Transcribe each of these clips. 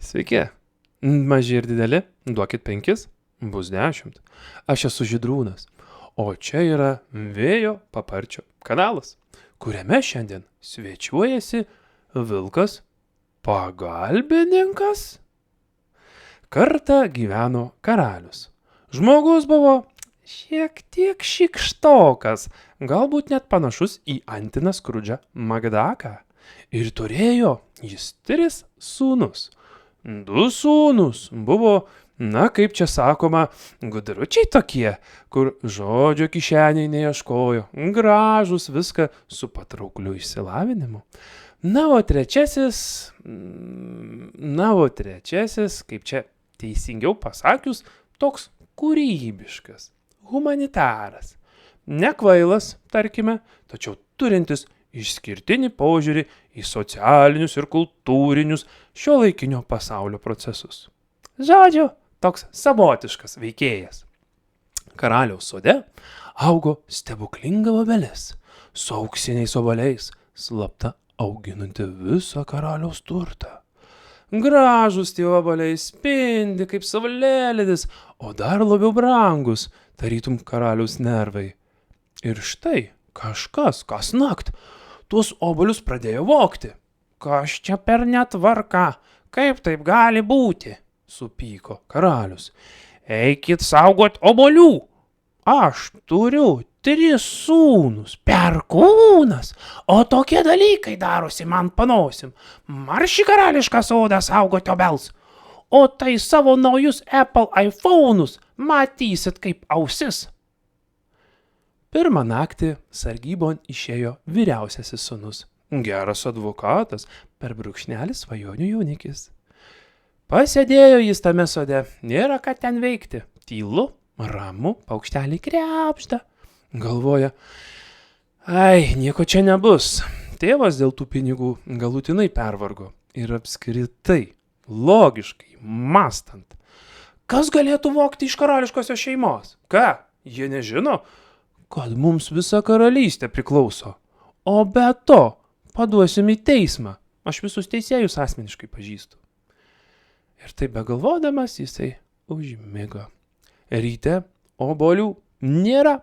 Sveiki. Maži ir dideli, duokit 5, bus 10. Aš esu Žydrūnas, o čia yra Vėjo paparčio kanalas, kuriame šiandien svečiuojasi vilkas pagalbininkas. Kartą gyveno karalius. Žmogus buvo šiek tiek šykštokas, galbūt net panašus į Antiną Skrudžą Makdaką. Ir turėjo jis 3 sūnus. 2 sūnus buvo, kaip čia sakoma, gudručiai tokie, kur žodžio kišeniai neieškojo, gražus, viską su patraukliu išsilavinimu. Na, o trečiasis, kaip čia teisingiau pasakius, toks kūrybiškas, humanitaras. Nekvailas, tarkime, tačiau turintis išskirtinį požiūrį į socialinius ir kultūrinius šiuolaikinio pasaulio procesus. Žodžiu, toks savotiškas veikėjas. Karaliaus sode augo stebuklinga obelis, su auksiniais obuoliais, slapta auginanti visą karaliaus turtą. Gražus tie obuoliai spindi kaip saulėlydis, o dar labiau brangus, tarytum karaliaus nervai. Ir štai kažkas kasnakt tuos obuolius pradėjo vogti. Kas čia per netvarka? Kaip taip gali būti? Supyko karalius. Eikit saugot obuolių. Aš turiu 3 sūnus, perkūnas, o tokie dalykai darosi man panosim. Marš į karališką sodą saugoti obels. O tai savo naujus Apple iPhone'us matysit kaip ausis. Pirmą naktį sargybon išėjo vyriausiasis sūnus, geras advokatas, per brūkšnelį svajonių jaunikis. Pasėdėjo jis tame sode, nėra ką ten veikti, tylu, ramu, paukšteliai krepšta. Galvoja, nieko čia nebus. Tėvas dėl tų pinigų galutinai pervargo ir apskritai, logiškai, mąstant. Kas galėtų vogti iš karališkosios šeimos? Ką, jie nežino, kad mums visa karalystė priklauso. O be to, paduosim į teismą. Aš visus teisėjus asmeniškai pažįstu. Ir taip begalvodamas jisai užmigo. Ryte obuolių nėra.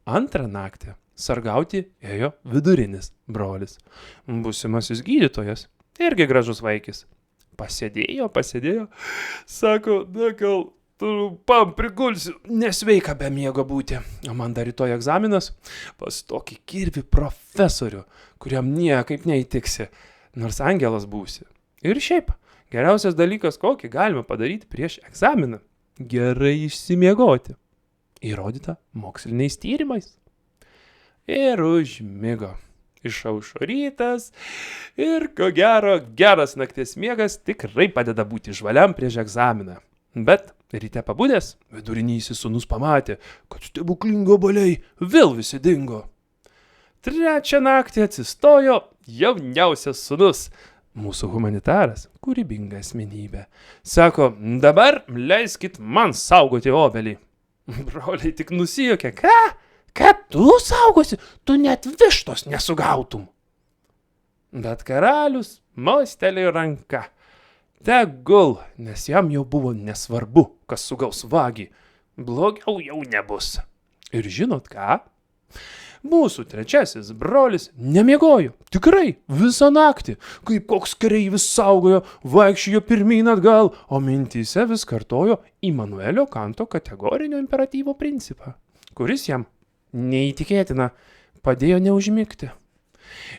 Antrą naktį sargauti ėjo vidurinis brolis. Būsimasis gydytojas, irgi gražus vaikis. Pasėdėjo, sako, gal trumpam prigulsiu, nesveika be miego būti. O man dar rytoj egzaminas pas tokį kirvį profesorių, kuriam niekaip neįtiksi, nors angelas būsi. Ir šiaip, geriausias dalykas, kokį galima padaryti prieš egzaminą – gerai išsimiegoti. Įrodyta moksliniais tyrimais. Ir užmigo. Išaušo rytas ir ko gero, geras nakties miegas tikrai padeda būti žvaliam prieš egzaminą. Bet ryte pabudęs, vidurinysis sūnus pamatė, kad stebuklingo obuoliai vėl visi dingo. Trečią naktį atsistojo jauniausias sūnus, mūsų humanitaras, kūrybinga asmenybė. Sako, dabar leiskit man saugoti obelį. Broliai tik nusijuokė, ką? Kad tu saugosi, tu net vištos nesugautum. Bet karalius mostelėjo ranka. Tegul, nes jam jau buvo nesvarbu, kas sugaus vagį. Blogiau jau nebus. Ir žinot ką? Mūsų trečiasis brolis nemiegojo. Tikrai, visą naktį. Kaip koks kareivis saugojo, vaikščiojo pirmyn atgal, o mintyse vis kartojo Immanuelio Kanto kategorinio imperatyvo principą, kuris jam neįtikėtina padėjo neužmigti.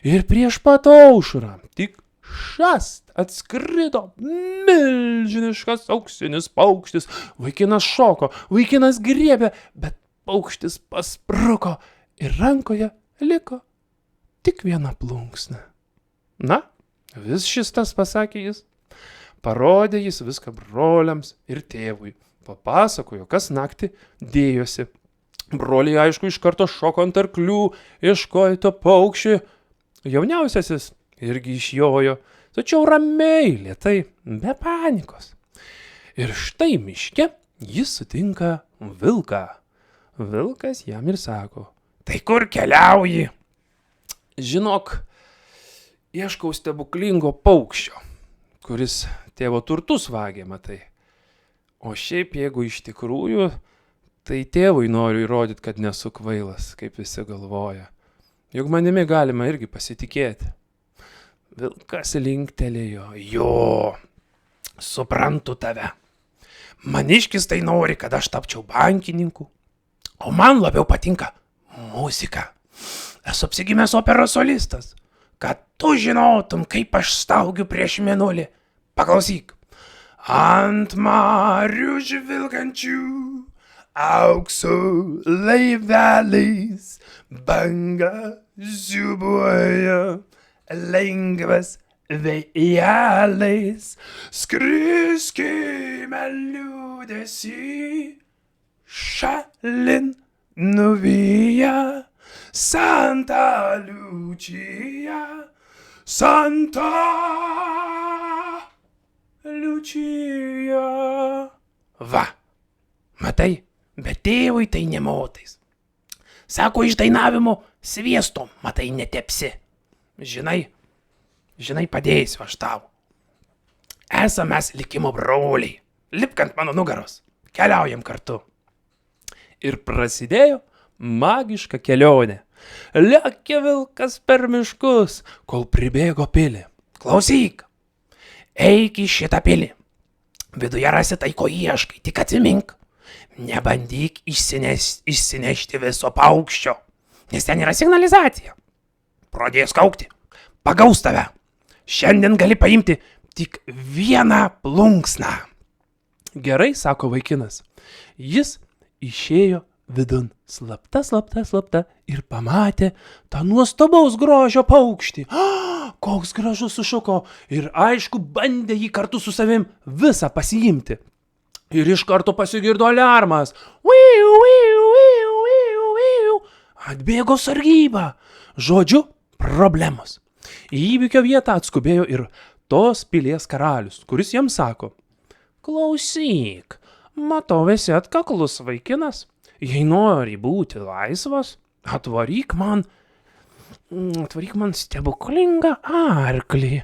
Ir prieš pat aušrą tik šast atskrido milžiniškas auksinis paukštis. Vaikinas šoko, vaikinas griebė, bet paukštis paspruko ir rankoje liko tik viena plunksna. Na, vis šis tas, pasakė jis. Parodė jis viską broliams ir tėvui. Papasakojo, kas naktį dėjosi. Broliai, aišku, iš karto šoko ant arklių, ieškojo to paukščių. Jauniausiasis irgi išjojo, tačiau ramiai, lėtai, be panikos. Ir štai miške jis sutinka vilką. Vilkas jam ir sako, tai kur keliauji? Žinok, ieškau stebuklingo paukščio, kuris tėvo turtus vagė, matai. O šiaip, jeigu iš tikrųjų, tai tėvui noriu įrodyti, kad nesu kvailas, kaip visi galvoja. Juk manimi galima irgi pasitikėti. Vilkas linktelėjo. Jo, suprantu tave. Maniškis tai nori, kad aš tapčiau bankininku. O man labiau patinka muzika. Esu apsigimęs operos solistas. Kad tu žinotum, kaip aš staugiu prieš mėnulį. Paklausyk. Ant marių žvilgančių aukso laiveliais banga siūbuoja lengvas vėjeliais. Skriskime liūdesį šalin nuvyja Santa Lucia, Santa Lucia. Va, matai, bet tėvui tai nemotais. Sako, iš dainavimo sviesto, matai, netepsi. Žinai, padėsiu aš tau. Esam mes likimo broliai. Lipk ant mano nugaros, keliaujam kartu. Ir prasidėjo magiška kelionė. Lėkė vilkas per miškus, kol pribėgo pilį. Klausyk, eik į šitą pilį. Viduje rasi tai, ko ieškai, tik atsimink. Nebandyk išsinešti viso paukščio, nes ten yra signalizacija. Pradės kaukti, pagaus tave. Šiandien gali paimti tik vieną plunksną. Gerai, sako vaikinas. Jis išėjo vidun slapta ir pamatė tą nuostabaus grožio paukštį. Koks gražus, sušuko ir aišku bandė jį kartu su savim visą pasiimti. Ir iš karto pasigirdo aliarmas. Viu, viu, viu, viu, viu. Atbėgo sargyba. Žodžiu, problemos. Į įvykio vietą atskubėjo ir tos pilies karalius, kuris jam sako: klausyk, matau esi atkaklus vaikinas. Jei nori būti laisvas, atvaryk man stebuklingą arklį.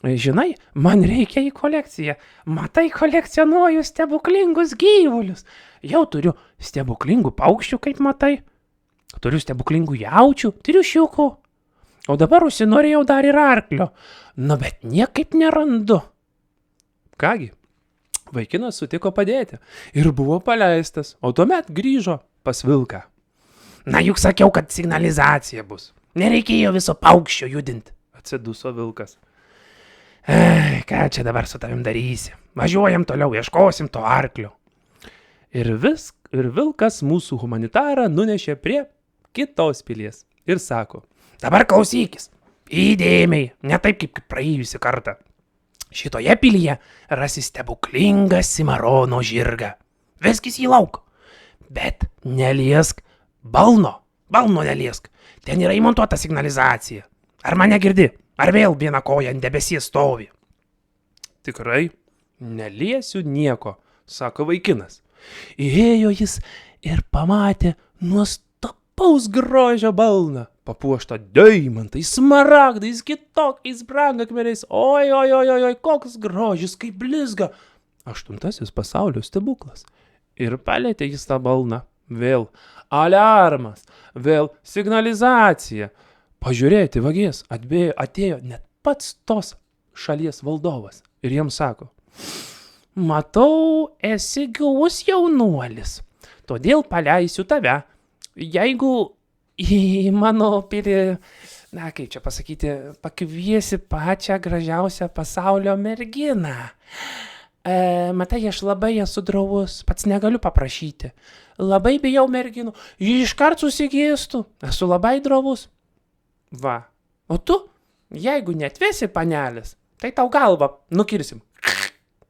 Žinai, man reikia į kolekciją. Matai, kolekcionuoju stebuklingus gyvulius. Jau turiu stebuklingų paukščių, kaip matai. Turiu stebuklingų jaučių, triušiukų. O dabar užsinorėjau dar ir arklio. Nu, bet niekaip nerandu. Kągi, vaikinas sutiko padėti ir buvo paleistas, o tuomet grįžo pas vilką. Na, juk sakiau, kad signalizacija bus. Nereikėjo viso paukščio judinti, atsiduso vilkas. Ką čia dabar su tavim darysi? Važiuojam toliau, ieškosim to arklio. Ir vilkas mūsų humanitarą nunešė prie kitos pilies ir sako: dabar klausykis, įdėmiai, ne taip kaip praėjusi kartą. Šitoje pilyje rasi stebuklingą Simarono žirgą. Veskis jį lauk, bet neliesk balno neliesk. Ten yra įmontuota signalizacija. Ar mane girdi? Ar vėl viena koja ant debesies stovi? Tikrai neliesiu nieko, sako vaikinas. Įėjo jis ir pamatė nuostabaus grožio balną, papuoštą deimantais, smaragdais, kitokiais brangakmeniais. Oi, koks grožis, kaip blizga. 8. pasaulio stebuklas. Ir palėtė jis tą balną. Vėl aliarmas, vėl signalizacija. Pažiūrėti vagės atėjo net pats tos šalies valdovas ir jiems sako: matau, esi gilus jaunuolis, todėl paleisiu tave, jeigu į mano pilį, kaip čia pasakyti, pakviesi pačią gražiausią pasaulio merginą. Matai, aš labai esu drovus, pats negaliu paprašyti. Labai bijau merginų, ji iškart susigėstų, esu labai drovus. Va, o tu, jeigu netvesi panelės, tai tau galvą nukirsim,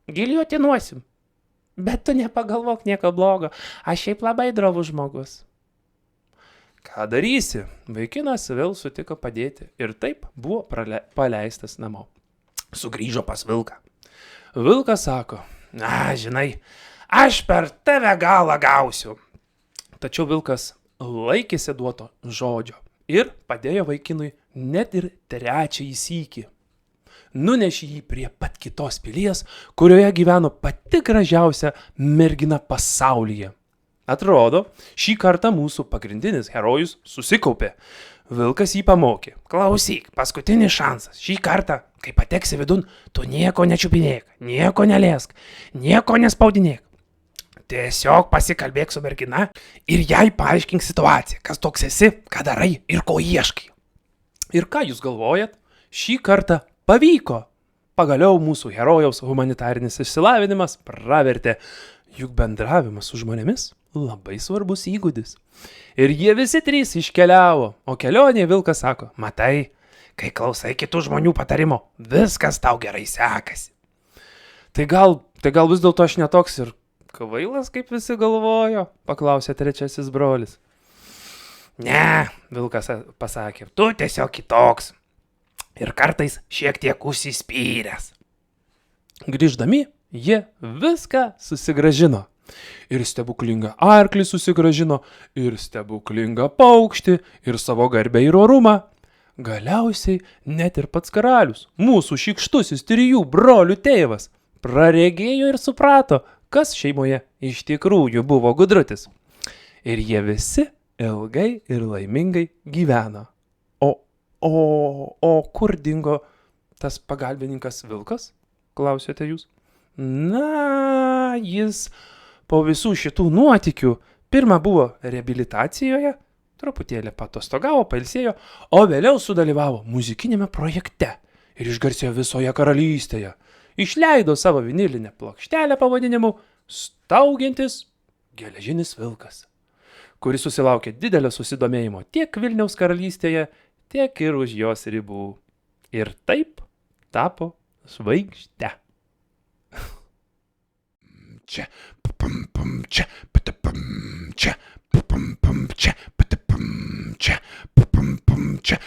giliotinuosim. Bet tu nepagalvok nieko blogo, aš šiaip labai drovus žmogus. Ką darysi? Vaikinas vėl sutiko padėti ir taip buvo paleistas namo. Sugrįžo pas vilką. Vilkas sako: žinai, aš per tave galą gausiu. Tačiau vilkas laikėsi duoto žodžio ir padėjo vaikinui net ir 3. sykį. nunešė jį prie pat kitos pilies, kurioje gyveno pati gražiausia mergina pasaulyje. Atrodo, šį kartą mūsų pagrindinis herojus susikaupė. Vilkas jį pamokė. Klausyk, paskutinis šansas. Šį kartą, kai pateksi vidun, tu nieko nečiupinėk, nieko neliesk, nieko nespaudinėk. Tiesiog pasikalbėk su mergina ir jai paaiškink situaciją, kas toks esi, ką darai ir ko ieškai. Ir ką jūs galvojat? Šį kartą pavyko. Pagaliau mūsų herojaus humanitarinis išsilavinimas pravertė, juk bendravimas su žmonėmis labai svarbus įgūdis. Ir jie visi trys iškeliavo, o kelionėje Vilkas sako, matai, kai klausai kitų žmonių patarimo, viskas tau gerai sekasi. Tai gal vis dėlto aš netoks ir kvailas, kaip visi galvojo, paklausė trečiasis brolis. Ne, Vilkas pasakė, tu tiesiog kitoks. Ir kartais šiek tiek užsispyręs. Grįždami, jie viską susigrąžino. Ir stebuklingą arklį susigrąžino, ir stebuklingą paukštį, ir savo garbę ir orumą. Galiausiai net ir pats karalius, mūsų šykštusis 3 brolių tėvas, praregėjo ir suprato, kas šeimoje iš tikrųjų buvo gudrutis. Ir jie visi ilgai ir laimingai gyveno. O kur dingo tas pagalbininkas Vilkas? Klausėte jūs. Na, jis po visų šitų nuotykių pirmą buvo reabilitacijoje, truputėlį patostogavo, pailsėjo, o vėliau sudalyvavo muzikinėme projekte ir išgarsėjo visoje karalystėje. Išleido savo vinilinę plokštelę pavadinimu Staugiantis geležinis vilkas, kuris susilaukė didelio susidomėjimo tiek Vilniaus karalystėje, tiek ir už jos ribų. Ir taip tapo žvaigžde. Čia, čia, čia, čia, čia, čia,